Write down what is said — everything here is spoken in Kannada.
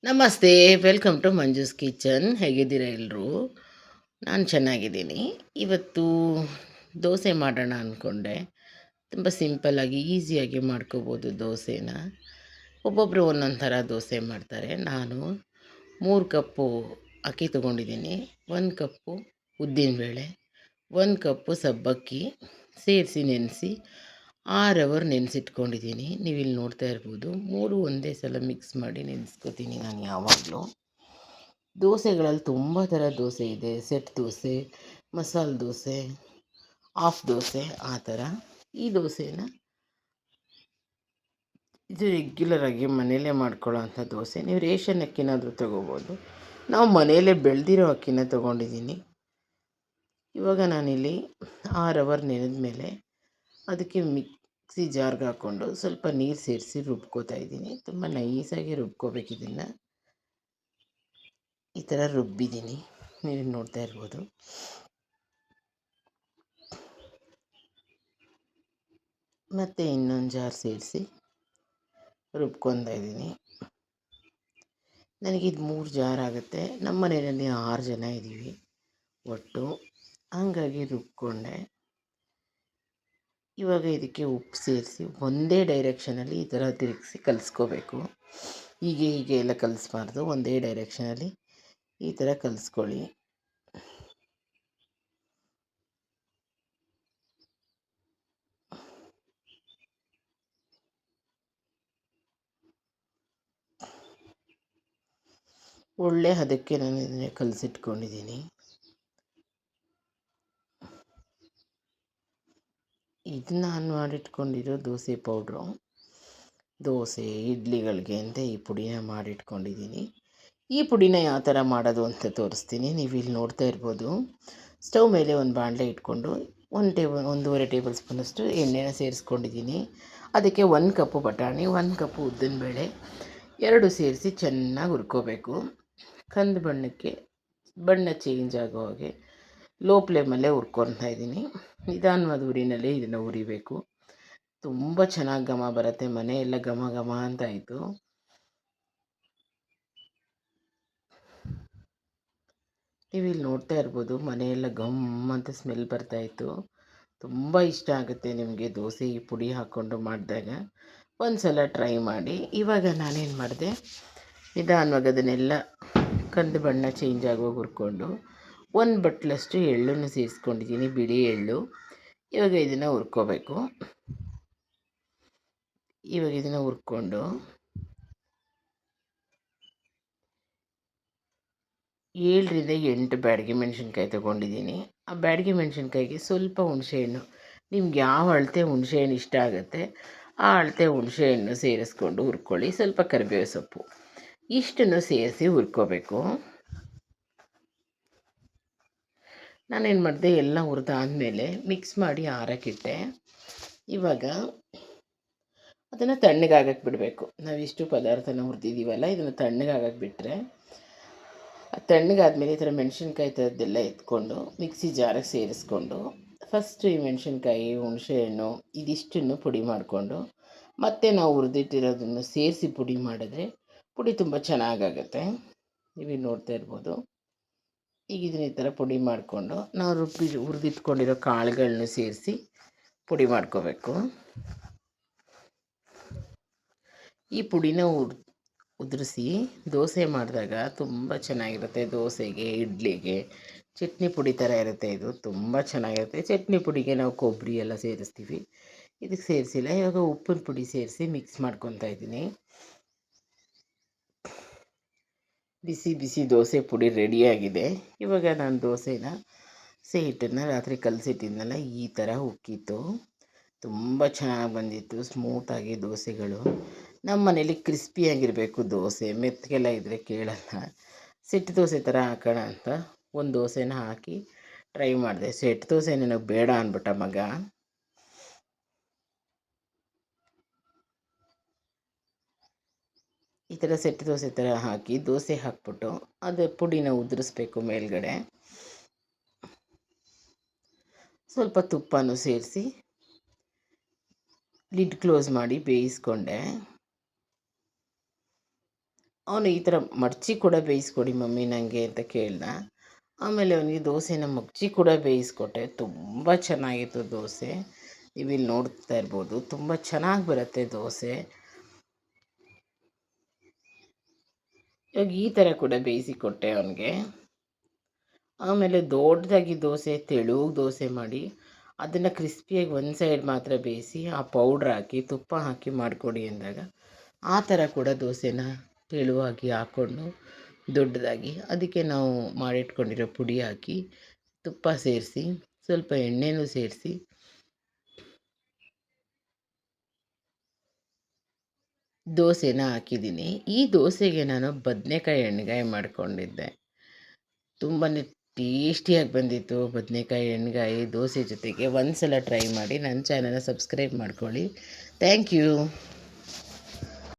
ನಮಸ್ತೆ, ವೆಲ್ಕಮ್ ಟು ಮಂಜುಸ್ ಕಿಚನ್. ಹೇಗಿದ್ದೀರಾ ಎಲ್ಲರೂ? ನಾನು ಚೆನ್ನಾಗಿದ್ದೀನಿ. ಇವತ್ತು ದೋಸೆ ಮಾಡೋಣ ಅಂದ್ಕೊಂಡೆ. ತುಂಬ ಸಿಂಪಲ್ಲಾಗಿ, ಈಸಿಯಾಗಿ ಮಾಡ್ಕೋಬೋದು ದೋಸೆನ. ಒಬ್ಬೊಬ್ಬರು ಒಂದೊಂದು ಥರ ದೋಸೆ ಮಾಡ್ತಾರೆ. ನಾನು 3 ಕಪ್ಪು ಅಕ್ಕಿ ತೊಗೊಂಡಿದ್ದೀನಿ, 1 ಕಪ್ಪು ಉದ್ದಿನಬೇಳೆ, 1 ಕಪ್ಪು ಸಬ್ಬಕ್ಕಿ ಸೇರಿಸಿ ನೆನೆಸಿ 6 ಅವರ್ ನೆನೆಸಿಟ್ಕೊಂಡಿದ್ದೀನಿ. ನೀವಿಲ್ಲಿ ನೋಡ್ತಾ ಇರ್ಬೋದು, 3 ಒಂದೇ ಸಲ ಮಿಕ್ಸ್ ಮಾಡಿ ನೆನೆಸ್ಕೊತೀನಿ ನಾನು ಯಾವಾಗಲೂ. ದೋಸೆಗಳಲ್ಲಿ ತುಂಬ ಥರ ದೋಸೆ ಇದೆ. ಸೆಟ್ ದೋಸೆ, ಮಸಾಲೆ ದೋಸೆ, ಹಾಫ್ ದೋಸೆ, ಆ ಥರ. ಈ ದೋಸೆನ ಇದು ರೆಗ್ಯುಲರಾಗಿ ಮನೆಯಲ್ಲೇ ಮಾಡ್ಕೊಳ್ಳೋ ಅಂಥ ದೋಸೆ. ನೀವು ರೇಷನ್ ಅಕ್ಕಿನಾದರೂ ತೊಗೋಬೋದು. ನಾವು ಮನೆಯಲ್ಲೇ ಬೆಳೆದಿರೋ ಅಕ್ಕಿನ ತೊಗೊಂಡಿದ್ದೀನಿ. ಇವಾಗ ನಾನಿಲ್ಲಿ 6 ಅವರ್ ನೆನೆದ ಮೇಲೆ ಅದಕ್ಕೆ ಮಿಕ್ಸಿ ಜಾರ್ಗೆ ಹಾಕ್ಕೊಂಡು ಸ್ವಲ್ಪ ನೀರು ಸೇರಿಸಿ ರುಬ್ಕೋತಾ ಇದ್ದೀನಿ. ತುಂಬ ನೈಸಾಗಿ ರುಬ್ಕೋಬೇಕು ಇದನ್ನು. ಈ ಥರ ರುಬ್ಬಿದ್ದೀನಿ, ನೀವು ನೋಡ್ತಾ ಇರ್ಬೋದು. ಮತ್ತು ಇನ್ನೊಂದು ಜಾರ್ ಸೇರಿಸಿ ರುಬ್ಕೊತಾ ಇದ್ದೀನಿ. ನನಗಿದು 3 ಜಾರ್ ಆಗುತ್ತೆ. ನಮ್ಮ ಮನೆಯಲ್ಲಿ 6 ಜನ ಇದ್ದೀವಿ ಒಟ್ಟು, ಹಾಗಾಗಿ ರುಬ್ಕೊಂಡೆ. ಇವಾಗ ಇದಕ್ಕೆ ಉಪ್ಪು ಸೇರಿಸಿ ಒಂದೇ ಡೈರೆಕ್ಷನಲ್ಲಿ ಈ ಥರ ತಿರುಗಿಸಿ ಕಲಿಸ್ಕೋಬೇಕು. ಹೀಗೆ ಎಲ್ಲ ಕಲಿಸ್ಬಾರ್ದು, ಒಂದೇ ಡೈರೆಕ್ಷನಲ್ಲಿ ಈ ಥರ ಕಲಿಸ್ಕೊಳ್ಳಿ. ಒಳ್ಳೆ ಹದಕ್ಕೆ ನಾನು ಇದನ್ನೇ ಕಲಸಿಟ್ಕೊಂಡಿದ್ದೀನಿ. ಇದು ನಾನು ಮಾಡಿಟ್ಕೊಂಡಿರೋ ದೋಸೆ ಪೌಡ್ರು. ದೋಸೆ ಇಡ್ಲಿಗಳಿಗೆ ಅಂತ ಈ ಪುಡಿನ ಮಾಡಿಟ್ಕೊಂಡಿದ್ದೀನಿ. ಈ ಪುಡಿನ ಯಾವ ಥರ ಮಾಡೋದು ಅಂತ ತೋರಿಸ್ತೀನಿ. ನೀವು ಇಲ್ಲಿ ನೋಡ್ತಾ ಇರ್ಬೋದು. ಸ್ಟವ್ ಮೇಲೆ ಒಂದು ಬಾಣಲೆ ಇಟ್ಕೊಂಡು 1.5 ಟೇಬಲ್ ಸ್ಪೂನಷ್ಟು ಎಣ್ಣೆನ ಸೇರಿಸ್ಕೊಂಡಿದ್ದೀನಿ. ಅದಕ್ಕೆ 1 ಕಪ್ಪು ಬಟಾಣಿ, 1 ಕಪ್ಪು ಉದ್ದಿನಬೇಳೆ 2 ಸೇರಿಸಿ ಚೆನ್ನಾಗಿ ಹುರ್ಕೋಬೇಕು. ಕಂದು ಬಣ್ಣಕ್ಕೆ ಬಣ್ಣ ಚೇಂಜ್ ಆಗೋ ಹಾಗೆ ಲೋ ಫ್ಲೇಮಲ್ಲೇ ಹುರ್ಕೊತಾ ಇದ್ದೀನಿ. ನಿಧಾನವಾದ ಉರಿನಲ್ಲೇ ಇದನ್ನು ಹುರಿಬೇಕು. ತುಂಬ ಚೆನ್ನಾಗಿ ಘಮ ಬರುತ್ತೆ, ಮನೆಯೆಲ್ಲ ಘಮ ಘಮ ಅಂತ ಆಯಿತು. ನೀವು ಇಲ್ಲಿ ನೋಡ್ತಾ ಇರ್ಬೋದು, ಮನೆಯೆಲ್ಲ ಘಮ್ ಅಂತ ಸ್ಮೆಲ್ ಬರ್ತಾಯಿತ್ತು. ತುಂಬ ಇಷ್ಟ ಆಗುತ್ತೆ ನಿಮಗೆ ದೋಸೆ ಈ ಪುಡಿ ಹಾಕ್ಕೊಂಡು ಮಾಡಿದಾಗ. ಒಂದು ಸಲ ಟ್ರೈ ಮಾಡಿ. ಇವಾಗ ನಾನೇನು ಮಾಡಿದೆ, ನಿಧಾನವಾಗಿ ಅದನ್ನೆಲ್ಲ ಕಂದು ಬಣ್ಣ ಚೇಂಜ್ ಆಗೋಗಿ ಹುರ್ಕೊಂಡು 1 ಬಟ್ಲಷ್ಟು ಎಳ್ಳನ್ನು ಸೇರಿಸ್ಕೊಂಡಿದ್ದೀನಿ, ಬಿಳಿ ಎಳ್ಳು. ಇವಾಗ ಇದನ್ನು ಹುರ್ಕೋಬೇಕು. ಇವಾಗ ಇದನ್ನು ಹುರ್ಕೊಂಡು 7ರಿಂದ 8 ಬ್ಯಾಡಗಿ ಮೆಣಸಿನ್ಕಾಯಿ ತೊಗೊಂಡಿದ್ದೀನಿ. ಆ ಬ್ಯಾಡಗಿ ಮೆಣಸಿನ್ಕಾಯಿಗೆ ಸ್ವಲ್ಪ ಹುಣಸೆಹಣ್ಣು, ನಿಮ್ಗೆ ಯಾವ ಅಳತೆ ಹುಣಸೆಹಣ್ಣು ಇಷ್ಟ ಆಗುತ್ತೆ ಆ ಅಳತೆ ಹುಣಸೆಹಣ್ಣು ಸೇರಿಸ್ಕೊಂಡು ಹುರ್ಕೊಳ್ಳಿ. ಸ್ವಲ್ಪ ಕರಿಬೇವು ಸೊಪ್ಪು, ಇಷ್ಟನ್ನು ಸೇರಿಸಿ ಹುರ್ಕೋಬೇಕು. ನಾನೇನು ಮಾಡಿದೆ, ಎಲ್ಲ ಹುರಿದಾದ್ಮೇಲೆ ಮಿಕ್ಸ್ ಮಾಡಿ ಆರಕ್ಕಿಟ್ಟೆ. ಇವಾಗ ಅದನ್ನು ತಣ್ಣಗಾಗಕ್ಕೆ ಬಿಡಬೇಕು. ನಾವಿಷ್ಟು ಪದಾರ್ಥನ ಹುರಿದಿದ್ದೀವಲ್ಲ, ಇದನ್ನು ತಣ್ಣಗಾಗಕ್ಕೆ ಬಿಟ್ಟರೆ ತಣ್ಣಗಾದ್ಮೇಲೆ ಈ ಥರ ಮೆಣಸಿನ್ಕಾಯಿ ಥರದ್ದೆಲ್ಲ ಎತ್ಕೊಂಡು ಮಿಕ್ಸಿ ಜಾರಿಗೆ ಸೇರಿಸ್ಕೊಂಡು ಫಸ್ಟು ಈ ಮೆಣಸಿನ್ಕಾಯಿ, ಹುಣಸೆಹಣ್ಣು ಇದಿಷ್ಟನ್ನು ಪುಡಿ ಮಾಡಿಕೊಂಡು ಮತ್ತೆ ನಾವು ಹುರಿದಿಟ್ಟಿರೋದನ್ನು ಸೇರಿಸಿ ಪುಡಿ ಮಾಡಿದ್ರೆ ಪುಡಿ ತುಂಬ ಚೆನ್ನಾಗಾಗುತ್ತೆ. ನೀವು ನೋಡ್ತಾ ಇರ್ಬೋದು. ಈಗ ಇದನ್ನ ಈ ಥರ ಪುಡಿ ಮಾಡಿಕೊಂಡು ನಾವು ಹುರಿದಿಟ್ಕೊಂಡಿರೋ ಕಾಳುಗಳನ್ನ ಸೇರಿಸಿ ಪುಡಿ ಮಾಡ್ಕೋಬೇಕು. ಈ ಪುಡಿನ ಉದುರಿಸಿ ದೋಸೆ ಮಾಡಿದಾಗ ತುಂಬ ಚೆನ್ನಾಗಿರುತ್ತೆ. ದೋಸೆಗೆ, ಇಡ್ಲಿಗೆ ಚಟ್ನಿ ಪುಡಿ ಥರ ಇರುತ್ತೆ. ಇದು ತುಂಬ ಚೆನ್ನಾಗಿರುತ್ತೆ. ಚಟ್ನಿ ಪುಡಿಗೆ ನಾವು ಕೊಬ್ಬರಿ ಎಲ್ಲ ಸೇರಿಸ್ತೀವಿ, ಇದಕ್ಕೆ ಸೇರಿಸಿಲ್ಲ. ಇವಾಗ ಉಪ್ಪಿನ ಪುಡಿ ಸೇರಿಸಿ ಮಿಕ್ಸ್ ಮಾಡ್ಕೊತಾ ಇದ್ದೀನಿ. ಬಿಸಿ ಬಿಸಿ ದೋಸೆ ಪುಡಿ ರೆಡಿಯಾಗಿದೆ. ಇವಾಗ ನಾನು ದೋಸೆನ ಹಿಟ್ಟನ್ನು ರಾತ್ರಿ ಕಲಸಿಟ್ಟಿದ್ನಲ್ಲ, ಈ ಥರ ಉಕ್ಕಿತ್ತು. ತುಂಬ ಚೆನ್ನಾಗಿ ಬಂದಿತ್ತು, ಸ್ಮೂತಾಗಿ ದೋಸೆಗಳು. ನಮ್ಮ ಮನೇಲಿ ಕ್ರಿಸ್ಪಿಯಾಗಿರಬೇಕು ದೋಸೆ, ಮೆತ್ತಗೆಲ್ಲ ಇದ್ದರೆ ಕೇಳಲ್ಲ. ಸೆಟ್ ದೋಸೆ ಥರ ಹಾಕೋಣ ಅಂತ ಒಂದು ದೋಸೆನ ಹಾಕಿ ಟ್ರೈ ಮಾಡಿದೆ. ಸೆಟ್ ದೋಸೆ ನನಗೆ ಬೇಡ ಅಂದ್ಬಿಟ್ಟ ಮಗ. ಈ ಥರ ಸೆಟ್ ದೋಸೆ ಥರ ಹಾಕಿ ದೋಸೆ ಹಾಕ್ಬಿಟ್ಟು ಅದು ಪುಡಿನ ಉದುರಿಸ್ಬೇಕು ಮೇಲ್ಗಡೆ. ಸ್ವಲ್ಪ ತುಪ್ಪನೂ ಸೇರಿಸಿ ಲಿಡ್ ಕ್ಲೋಸ್ ಮಾಡಿ ಬೇಯಿಸ್ಕೊಂಡೆ. ಅವನು ಈ ಥರ ಮಡಚಿ ಕೂಡ ಬೇಯಿಸ್ಕೊಡಿ ಮಮ್ಮಿ ನನಗೆ ಅಂತ ಕೇಳ್ದ. ಆಮೇಲೆ ಅವನಿಗೆ ದೋಸೆನ ಮಗ್ಚಿ ಕೂಡ ಬೇಯಿಸ್ಕೊಟ್ಟೆ. ತುಂಬ ಚೆನ್ನಾಗಿತ್ತು ದೋಸೆ. ನೀವಿಲ್ಲಿ ನೋಡ್ತಾ ಇರ್ಬೋದು, ತುಂಬ ಚೆನ್ನಾಗಿ ಬರುತ್ತೆ ದೋಸೆ. ಇವಾಗ ಈ ಥರ ಕೂಡ ಬೇಯಿಸಿಕೊಟ್ಟೆ ಅವನಿಗೆ. ಆಮೇಲೆ ದೊಡ್ಡದಾಗಿ ದೋಸೆ, ತೆಳುಗೆ ದೋಸೆ ಮಾಡಿ ಅದನ್ನು ಕ್ರಿಸ್ಪಿಯಾಗಿ ಒಂದು ಸೈಡ್ ಮಾತ್ರ ಬೇಯಿಸಿ ಆ ಪೌಡ್ರ್ ಹಾಕಿ ತುಪ್ಪ ಹಾಕಿ ಮಾಡಿಕೊಡಿ ಅಂದಾಗ ಆ ಥರ ಕೂಡ ದೋಸೆನ ತೆಳುವಾಗಿ ಹಾಕ್ಕೊಂಡು ದೊಡ್ಡದಾಗಿ ಅದಕ್ಕೆ ನಾವು ಮಾಡಿಟ್ಕೊಂಡಿರೋ ಪುಡಿ ಹಾಕಿ ತುಪ್ಪ ಸೇರಿಸಿ ಸ್ವಲ್ಪ ಎಣ್ಣೆನೂ ಸೇರಿಸಿ ದೋಸೆನ ಹಾಕಿದ್ದೀನಿ. ಈ ದೋಸೆಗೆ ನಾನು ಬದನೆಕಾಯಿ ಎಣ್ಗಾಯಿ ಮಾಡಿಕೊಂಡಿದ್ದೆ. ತುಂಬಾ ಟೇಸ್ಟಿಯಾಗಿ ಬಂದಿತ್ತು ಬದನೆಕಾಯಿ ಎಣ್ಗಾಯಿ ದೋಸೆ ಜೊತೆಗೆ. ಒಂದು ಸಲ ಟ್ರೈ ಮಾಡಿ. ನನ್ನ ಚಾನಲ್ನ ಸಬ್ಸ್ಕ್ರೈಬ್ ಮಾಡ್ಕೊಳ್ಳಿ. Thank you.